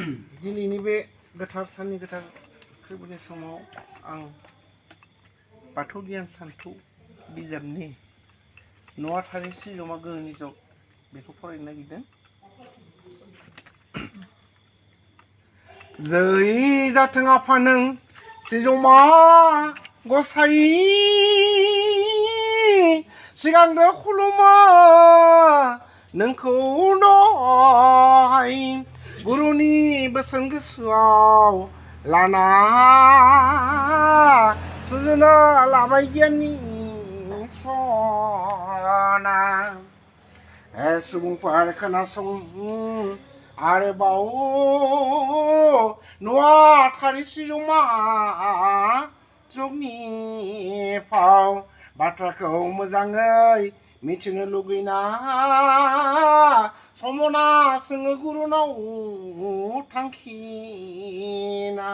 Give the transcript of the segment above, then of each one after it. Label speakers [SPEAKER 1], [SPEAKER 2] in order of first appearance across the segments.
[SPEAKER 1] दिनैनि बे गोथार साननि गोथार फोरबोनि समाव आं बाथौ गियान सान्थौ बिजाबनि नुवाथारि सिजौमा गोहोनि जग बेखौ फरायनो नागिरदों। जै जाथों आफा नों सिजौमा गसाइ सिगांग्रो खुलुमो नोंखौ दहाय गुरुनि बोसोन गोसोआव लाना सुजुनो लाबाय गियाननि सना सुबुंफोर खोनासं आरोबाव नुवाथारि सिजौमा जगनि फाव बाथ्राखौ मोजाङै मिथिनो लुगैना समना सोङो गुरुनाव थांखिना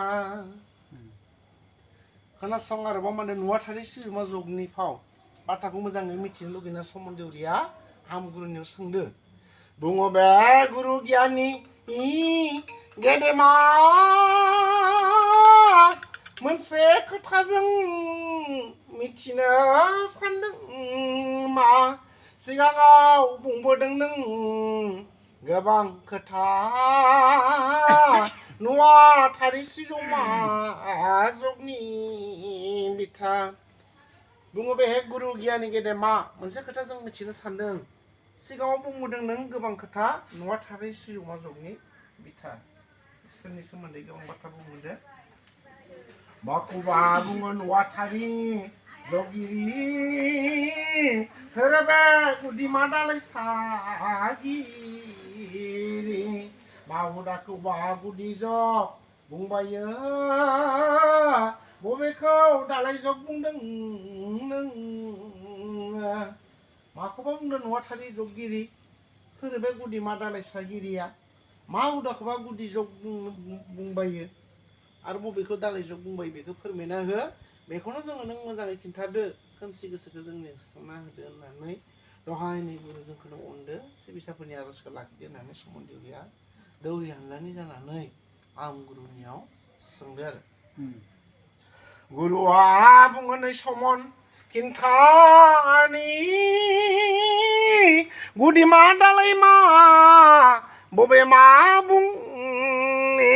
[SPEAKER 1] खोनासं आरोबाव माने नुवाथारि सिजौमा जगनि फाव बाथ्राखौ मोजाङै मिथिनो लुगैना समन देउरिया हामगुरुनियाव सोंदो। बुङो बे गुरु गियाननि गेदेमा मोनसे खोथाजों मिथिनो सानदों मा सिगाङाव बुंबोदों नों गोबां खोथा नुवाथारि सिजौमा जगनि बिथा। बुङो बे गुरु गियाननि गेदेमा मोनसे खोथा जों मिथिनो सानदों सिगाङाव बुंबोदों नों गोबां खोथा नुवाथारि सिजौमा जगनि बिथा। इसोरनि सोमोन्दै गोबां बाथ्रा बुंबोदों। माखौबा बुङो नुवाथारि जगिरि सोर बे गुदिमा दालाइसागिरि माहुदाखौबा गुदि जग बुंबायो बबेखौ दालाइ जग बुंदों नों माखौबा बुंदों नुवाथारि जगगिरि सोर बे गुदिमा दालाइसागिरिया मा हुदाखौबा गुदि जग बुंबायो आरो बबेखौ दालाइ जग बुंबायो बेखौ फोरमायना हो बेखौनो जोङो नों मोजाङै खिन्थादो खोमसि गोसोखौ जोंनो सुस्रांना होदो होननानै दहायनि गुरु जोंखौनो अनदो सिबिसाफोरनि आर'जखौ लाखिदो होननानै समन देउरिया दौरि हानजानि जानानै आम गुरुनियाव सोंदो आरो गुरुआ बुङो नै समन खिन्थानि गुदिमा दालाइ मा बबे मा बुंनि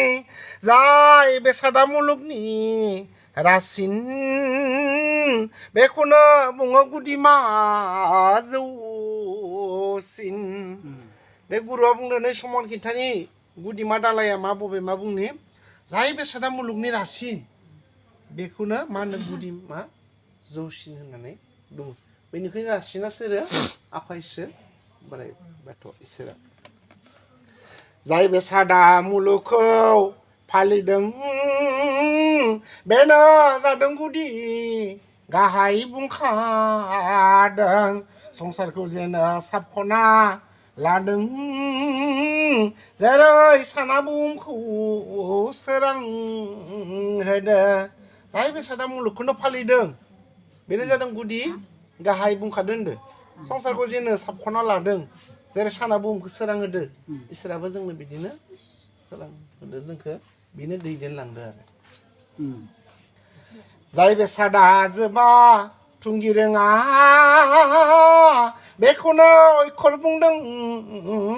[SPEAKER 1] जाय बेसादा मुलुगनि रासिन बेखौनो बुङो गुदिमा जौसिन। बे गुरुआ बुंदों नै समन खिन्थानि गुदिमा दालाइया मा बबे मा बुंनि जाय बेसादा मुलुगनि रासिन बेखौनो मा होनो गुदिमा जौसिन होननानै बुङो। बेनिखायनो रासिना सोरो आफा इसोर बोराइ बाथौ इसोरा। जाय बेसादा मुलुगखौ फालिदों बेनो जादों गुदि गाहाय बुंखादों संसारखौ जेनो साबखना लादों जेरै साना बुहुमखौ सोरां होदो। जाय बेसादा मुलुगखौनो फालिदों बेनो जादों गुदि गाहाय बुंखादों होनदो संसारखौ जेनो साबखना लादों जेरै साना बुहुमखौ सोरां होदो इसोराबो जोंनो बिदिनो सोरां होदो जोंखौ बेनो दैदेनलांदो आरो। जाय बेसादा जोबा थुंगि रोङा बेखौनो अक्षर बुंदों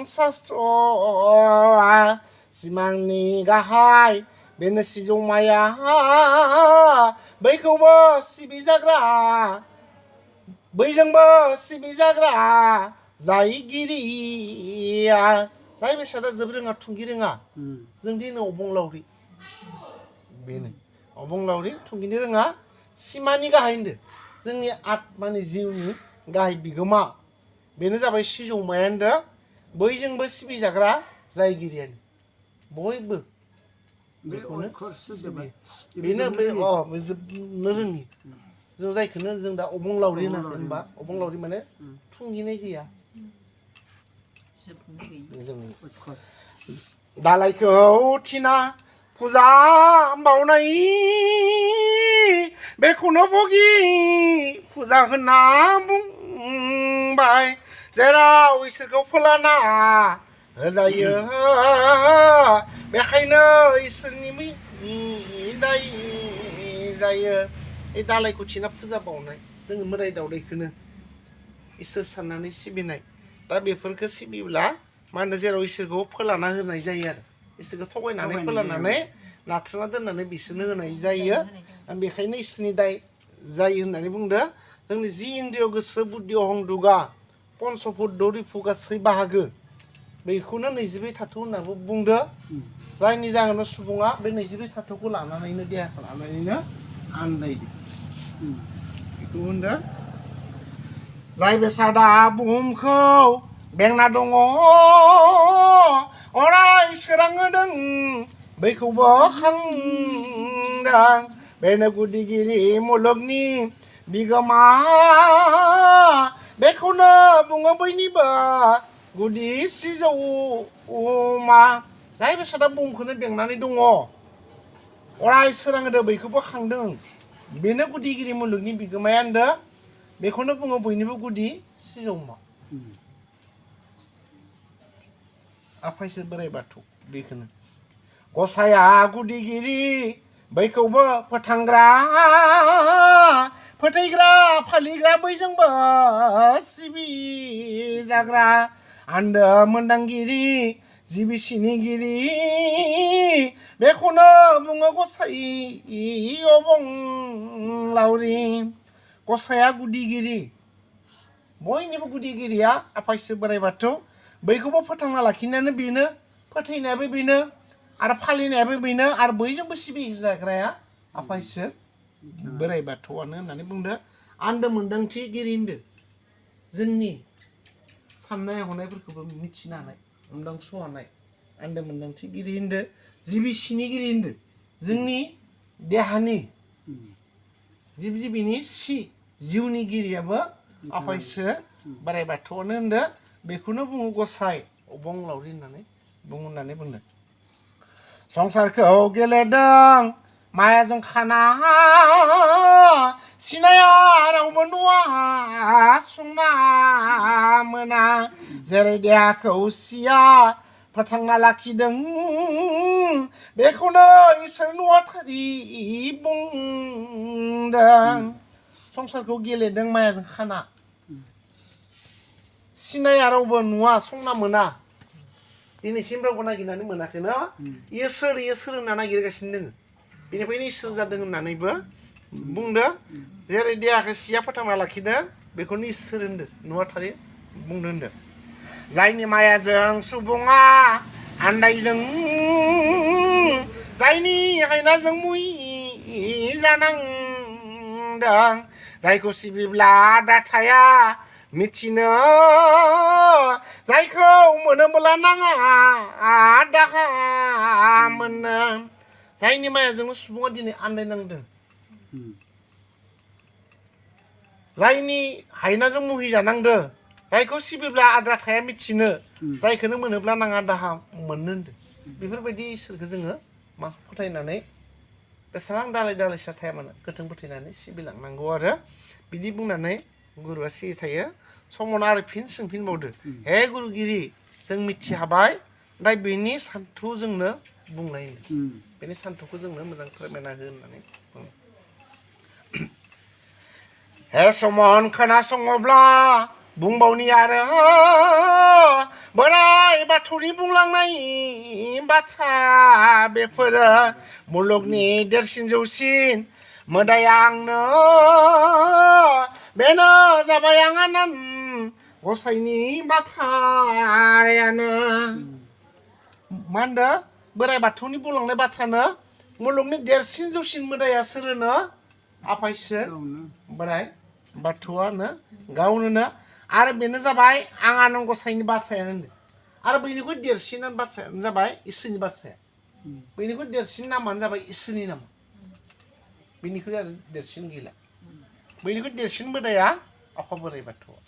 [SPEAKER 1] शास्त्रआ सिमांनि गाहाय बेनो सिजौमाया बैखौबो सिबिजाग्रा बैजोंबो सिबिजाग्रा जायगिरिया। जाय बेसादा जोब रोङा थुंगि रोङा जों दिनै अबंलावरि बेनो अबंलावरि थुंगिनो रोङा सिमानि गाहाय होनदो जोंनि आत्मानि जिउनि गाहाय बिगोमा बेनो जाबाय सिजौमाया होनदो बैजोंबो सिबिजाग्रा जायगिरियानो बयबो बेखौनो बेनो बे जोबनो रोङि जों जायखौनो जों दा अबंलावरि होनाखै होनबा अबंलावरि माने थुंगिनाय गैया दालाइखौ थिना फुजा बावनाय बेखौनो बगि फुजा होनना बुंबाय जेराव इसोरखौ फोलाना होजायो बेखायनो इसोरनि दाय जायो बे दालायखौ थिना फुजा बावनाय जोङो मोदाय दावदायखौनो इसोर साननानै सिबिनाय दा बेफोरखौ सिबिब्ला मा होनो जेराव इसोरखौ फोलाना होनाय जायो आरो इसोरखौ थगायनानै फोलानानै नाथ्रोना दोननानै बिसोरनो होनाय जायो बेखायनो इसोरनि दाय जायो होननानै बुंदो जोंनि जि इन्द्रिय गोसो बुद्धि अहंदुगा पन्सभुत दरिफु गासै बाहागो बेखौनो 22 धातु होननाबो बुंदो जायनि जाहोनाव सुबुङा बे 22 धातुखौ लानानैनो देहाखौ लानानैनो आन्दायदो बेखौ होनदो जाय बेसादा बुहुमखौ बेंना दङ अराय सोरां होदों बैखौबो खांदों बेनो गुदिगिरि मुलुगनि बिगोमा बेखौनो बुङो बयनिबो गुदि सिजौमा जाय बेसादा बुहुमखौनो बेंनानै दङ अराय सोरां होदों बैखौबो खांदों बेनो गुदिगिरि मुलुगनि बिगोमाया होनदो बेखौनो बुङो बयनिबो गुदि सिजौमा आफा इसोर बोराइ बाथौ बेखौनो गसाया गुदिगिरि बैखौबो फोथांग्रा फोथैग्रा फालिग्रा बैजोंबो सिबिजाग्रा आन्दो मोनदांगिरि जिबि सिनिगिरि बेखौनो बुङो गसाइ अबंलावरि गसाया गुदिगिरि बयनिबो गुदिगिरिया आफा इसोर बोराइ बाथौ बैखौबो फोथांना लाखिनायानो बेनो फोथैनायाबो बेनो आरो फालिनायाबो बेनो आरो बयजोंबो सिबिजाग्राया आफा इसोर बोराइ बाथौआनो होननानै बुंदो आन्दो मोनदांथिगिरि होनदो जोंनि साननाय हनायफोरखौबो मिथिनो हानाय मोनदांस' हानाय आन्दो मोनदांथिगिरि होनदो जिबि सिनिगिरि होनदो जोंनि देहानि जिब जिबिनि जिउनि गिरियाबो आफा इसोर बोराइ बाथौआनो होनदो बेखौनो बुङो गसाइ अबंलावरि होननानै बुंदों संसारखौ गेलेदों मायाजों खाना सिनाया रावबो नुवा संना मोना जेरै देहाखौ सिया फोथांना लाखिदों बेखौनो इसोर नुवाथारि बुंदों संसारखौ गेलेदों मायाजों खाना सिनाया रावबो नुवा संना मोना दिनैसिम रावबो नागिरनानै मोनाखै ना इयो सोर होनना नागिरगासिनो दोङो बेनिफ्रायनो इसोर जादों होननानैबो बुंदो जेरै देहाखौ सिया फोथांना लाखिदों बेखौनो इसोर होनदो नुवाथारि बुंदो होनदो जायनि मायाजों सुबुङा आन्दायदों जायनि हायनाजों मुहि जानांदों जायखौ सिबिब्ला दाथाया मिथिनो जायखौ मोनोब्ला नाङा दाहा मोनो जायनि मायाजोंनो सुबुङा दिनै आन्दायनांदों जायनि हायनाजों मुहि जानांदों जायखौ सिबिब्ला आद्रा थाया मिथिनो जायखौनो मोनोब्ला नाङा दाहा मोननो होनदों बेफोरबायदि इसोरखौ जोङो मा फोथायनानै बेसेबां दालाय दालायसा थाया मानो गोथों फोथायनानै सिबिलांनांगौ आरो बिदि बुंनानै गुरुआ सिरि थायो समावनो आरो फिन सोंफिनबावदो हे गुरुगिरि जों मिथिहाबाय दा बेनि सान्थौ जोंनो बुंनाय बेनि सान्थौखौ जोंनो मोजां फोरमायना हो होननानै हे समन खोनासङोब्ला बुंबावनि आरो बोराइ बाथौनि बुंलांनाय बाथ्रा बेफोरो मुलुगनि देरसिन जौसिन मोदाया आंनो बेनो जाबाय आंहानान गसाइनि बाथ्रायानो मा होनदो बोराइ बाथौनि बुंलांनाय बाथ्रानो मुलुगनि देरसिन जौसिन मोदाया सोरनो आफा इसोर बोराइ बाथौआनो गावनो आरो बेनो जाबाय आंहानो गसाइनि बाथ्रायानो होनदो आरो बयनिख्रुइ देरसिन बाथ्रायानो जाबाय इसोरनि बाथ्राया बयनिख्रुइ देरसिन नामानो जाबाय इसोरनि नाम बेनिख्रुइ आरो देरसिन गैला बयनिख्रुइ देरसिन मोदाया आफा बोराइ बाथौआ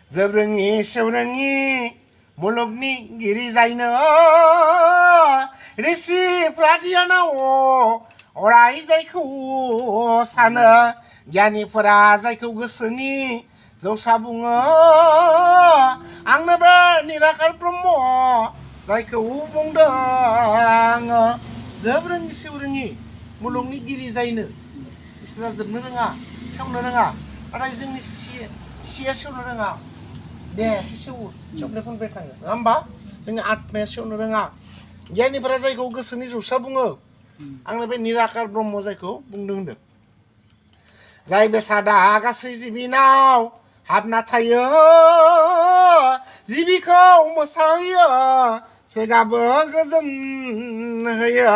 [SPEAKER 1] जोबरोङि सेवरोङि मुलुगनि गिरि जायनो ऋषिफ्रा धियानाव अराय जायखौ सानो गियानिफोरा जायखौ गोसोनि जौसा बुङो आंनो बे निराकार ब्रह्म जायखौ बुंदों जोबरोङि सेवरोङि मुलुगनि गिरि जायनो बिसोरा जोबनो रोङा सेवनो रोङा नाथाय जोंनि सिया सेवनो रोङा देहायासो सेवो सेवनाय फुनबाय थाङो नङा होमबा जोंनि आत्माया सेवनो रोङा गियानिफोरा जायखौ गोसोनि जौसा बुङो आंनो बे निराकार ब्रह्म जायखौ बुंदों होनदों जाय बेसादा गासै जिबिनाव हाबना थायो जिबिखौ मोसाहोयो सोगाबो गोजोन होयो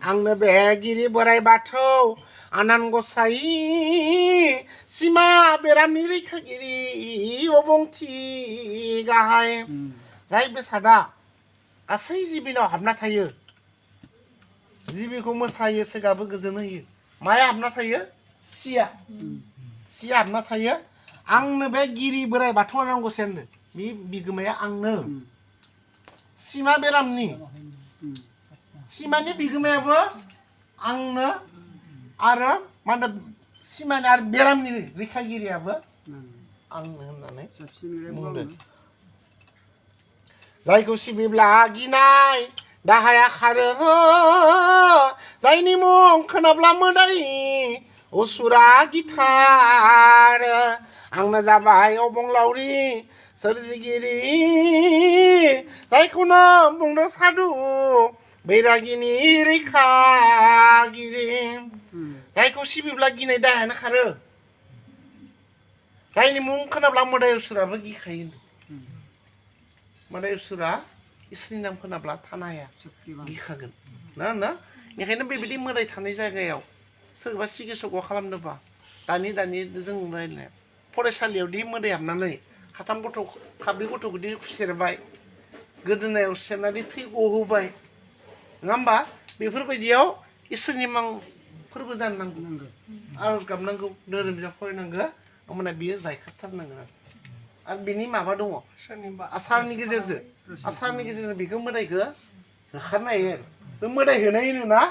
[SPEAKER 1] आंनो बे गिरि बोराइ बाथौ आनान गसाइ सिमा बेरामनि रैखागिरि अबंथि गाहाय जाय बेसादा गासै जिबिनाव हाबना थायो जिबिखौ मोसायो सोगाबो गोजोन होयो माया हाबना थायो सिया हाबना थायो आंनो बे गिरि बोराइ बाथौ आनान गसाइनो बे बिगोमाया आंनो सिमा बेरामनि सिमानि बिगोमायाबो आंनो आरो मा होनो सिमानि आरो बेरामनि रैखागिरियाबो आंनो होननानै बुंदों जायखौ सिबिब्ला गिनाय दाहाया खारो जायनि मुं खोनाब्ला मोदाय असुरा गिथारो आंनो जाबाय अबंलावरि सोरजिगिरि जायखौनो बुंदों साधु बैरागिनि रैखागिरि जायखौ सिबिब्ला गिनाय दाहायानो खारो जायनि मुं खोनाब्ला मोदाय असुराबो गिखायो मोदाय असुरा इसोरनि नाम खोनाब्ला थानो हाया गिखागोन ना बेखायनो बेबायदि मोदाय थानाय जायगायाव सोरबा सिकित्सकखौ खालामनोबा दानि जों रायलायनाय फरायसालियावदि मोदाय हाबनानै खाब्रै गथ'खौदि खुसेरबाय गोदोनायाव सेरनानै थै गहोबाय नङा होमबा बेफोरबायदियाव इसोरनि मां फोरबो जानो नांगौ आरज गाबनांगौ धोरोम बिजाब फरायनांगौ होमबाना बियो जायखारथारनांगोन आरो बिनि माबा दङ आसारनि गेजेरजों बेखौ मोदायखौ होखारनो हायो जों मोदाय होनाय नुना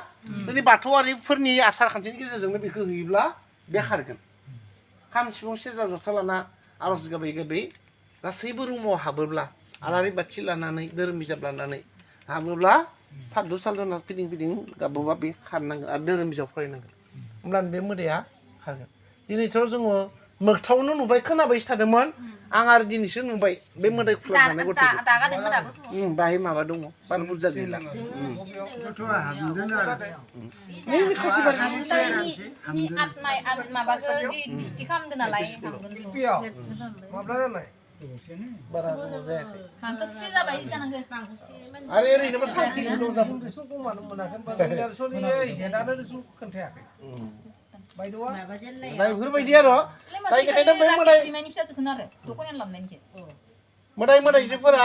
[SPEAKER 1] जोंनि बाथौआरिफोरनि आसार खान्थिनि गेजेरजोंनो बेखौ होयोब्ला बे खारगोन खाम सिफुं सेरजा जथा लाना आरज गाबै गाबै गासैबो रुमाव हाबोब्ला आलारि बाथि लानानै धोरोम बिजाब लानानै हाबोब्ला सादु सालना फिदिं गाबोबा बे खारनांगोन आरो धोरोम बिजाब फरायनांगोन होमब्लानो बे मोदाया खारगोन दिनैथ' जोङो मोगथावनो नुबाय खोनाबायसो थादोंमोन आं आरो दिनैसो नुबाय बे मोदाय खुला जानाय गथ'खौ बाहाय माबा दङ बारा बुरजा गैला बारा गोबाव जायाखै आरो ओरैनोबो सानखिनि दं खोन्थायाखै बेफोरबायदि आरो मोदाय मोदायजोफोरा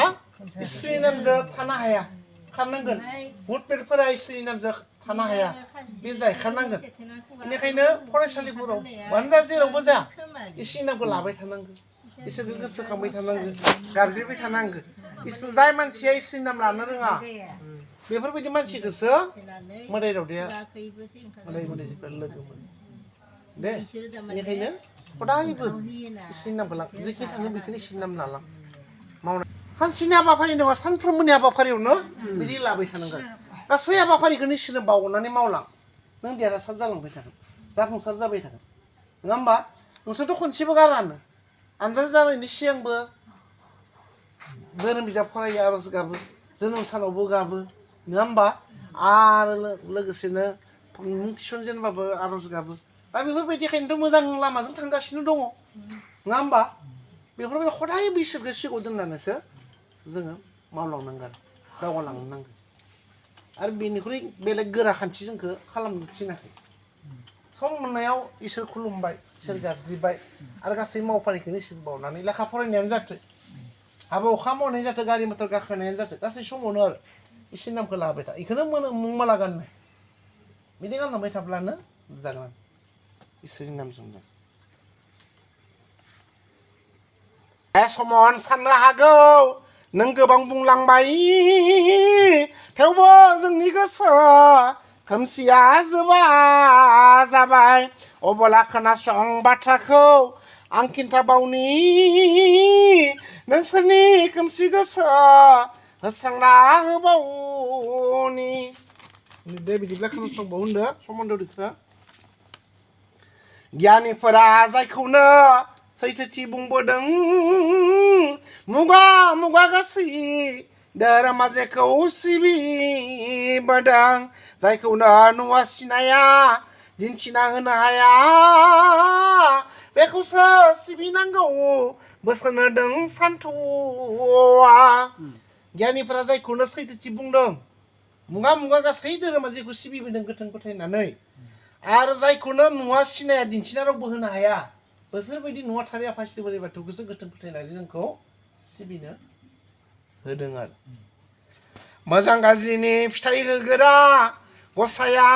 [SPEAKER 1] इसोरनि नामजों थानो हाया खारनांगोन भुट पेटफोरा इसोरनि नामजों थानो हाया बे जायखारनांगोन बेनिखायनो फरायसालिफोराव मानो जा जेरावबो जा इसोरनि नामखौ लाबाय थानांगौ इसोरखौ गोसोखांबाय थानांगौ गाबज्रिबाय थानांगौ इसोर जाय मानसिया इसोरनि नाम लानो रोङा बेफोरबायदि मानसिखौसो मोदाय दावदाया मोदायजोफ्रा लोगो मोनो दे बेनिखायनो हदायबो इसोरनि नामखौ लां जेखि थाङो बेखौनो इसोरनि नाम लालां मावनाय सानसेनि हाबाफारि नङा सानफ्रोमबोनि हाबाफारियावनो बिदि लाबाय थानांगोन गासै हाबाफारिखौनो इसोरनो बावनानै मावलां नों देरहासार जालांबाय थागोन जाफुंसार जाबाय थागोन नङा होमबा नोंसोरथ' खनसेबो गारानो आनजाद जानायनि सिगांबो धोरोम बिजाब फरायो आरज गाबो जोनोम सानावबो गाबो नङा होमबा आरो लोगोसेनो मुं थिसनजेनबाबो आरज गाबो दा बेफोरबायदिखायनोथ' मोजां लामाजों थांगासिनो दङ नङा होमबा बेफोरबायदि हदायबो इसोरखौ सिगाङाव दोननानैसो जोङो मावलांनांगोन दावगालांनो नांगोन आरो बेनिख्रुइ बेलेग गोरा खान्थि जोंखौ खालामनो थिनाखै सम मोननायाव इसोर खुलुमबाय इसोर गाबज्रिबाय आरो गासै मावफारिखौनो इसोर बावनानै लेखा फरायनायानो जाथों हाबा अखा मावनायानो जाथों गारि मटर गाखोनायानो जाथों गासै समावनो आरो इसोरनि नामखौ लाबाय था बेखौनो मुं माला गाननाय बिदि गानलांबाय थाब्लानो जागोन इसोरनि नामजोंनो बे समाव साननो हागौ नों गोबां बुंलांबाय थेवबो जोंनि गोसोआ खोमसिया जोबा जाबाय अबला खोनासं बाथ्राखौ आं खिन्थाबावनि नोंसोरनि खोमसि गोसोआ होस्रांना होबावनि दे बिदिब्ला खोनासंबाव होनदो सोमोन्दो दिखौ गियानिफोरा जायखौनो सैथोथि बुंबोदों मुगा मुगा गासै धोरोमा जेखौ सिबिबोदों जायखौनो नुवा सिनाया दिन्थिना होनो हाया बेखौसो सिबिनांगौ बोसोन होदों सान्थौआ गियानिफोरा जायखौनो सैथोथि बुंदों मुगा मुगा गासै धोरोमा जेखौ सिबिबोदों गोथों फोथायनानै आरो जायखौनो नुवा सिनाया दिन्थिना रावबो होनो हाया बेफोरबायदि नुवाथारि आफा इसोर बोराइ बाथौखौसो गोथों फोथायनानै जोंखौ सिबिनो होदों आरो मोजां गाज्रिनि फिथाइ होग्रा गसाया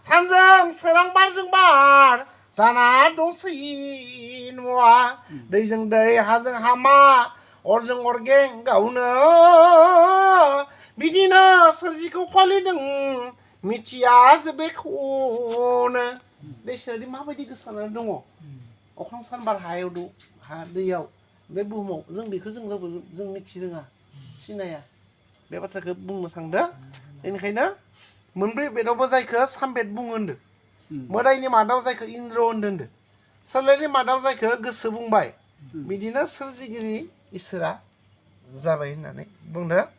[SPEAKER 1] सानजों सोरां बारजों बार जाना दंसै न'आ दैजों दै हाजों हामा अरजों अरगें गावनो बिदिनो सोरजिखौ फालिदों मिथिया बेखौनो दैसायादि माबायदि गोसारनानै दङ अख्रां सान बार हायाव दं हा दैयाव बे बुहुमाव जों बेखौ जों रावबो जों मिथि रोङा सिनाया बे बाथ्राखौ बुंनो थांदो बेनिखायनो मोनब्रै बेदावबो जायखौ सामबेद बुङो होनदों मोदायनि मादाव जायखौ इन्द्र होनदों सोलेरनि मादाव जायखौ गोसो बुंबाय बिदिनो सोरजिगिरि इसोरा जाबाय होननानै बुंदो